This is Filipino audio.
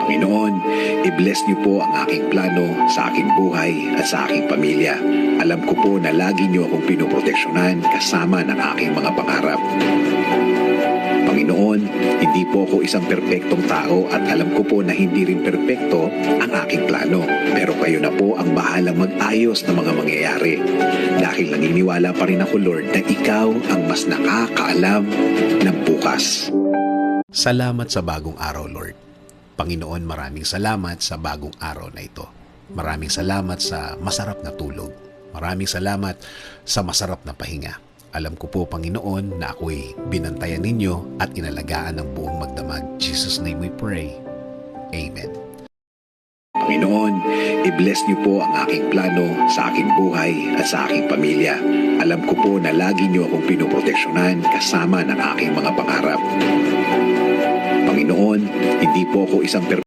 Panginoon, i-bless niyo po ang aking plano sa aking buhay at sa aking pamilya. Alam ko po na lagi niyo akong pinoproteksyonan kasama ng aking mga pangarap. Panginoon, hindi po ako isang perpektong tao at alam ko po na hindi rin perpekto ang aking plano. Pero kayo na po ang bahalang mag-ayos ng mga mangyayari. Dahil naniniwala pa rin ako, Lord, na ikaw ang mas nakakaalam ng bukas. Salamat sa bagong araw, Lord. Panginoon, maraming salamat sa bagong araw na ito. Maraming salamat sa masarap na tulog. Maraming salamat sa masarap na pahinga. Alam ko po, Panginoon, na ako'y binantayan ninyo at inalagaan ng buong magdamag. In Jesus' name we pray. Amen. Panginoon, i-bless niyo po ang aking plano sa aking buhay at sa aking pamilya. Alam ko po na lagi niyo akong pinoproteksyonan kasama ng aking mga pangarap. Panginoon, hindi po ako isang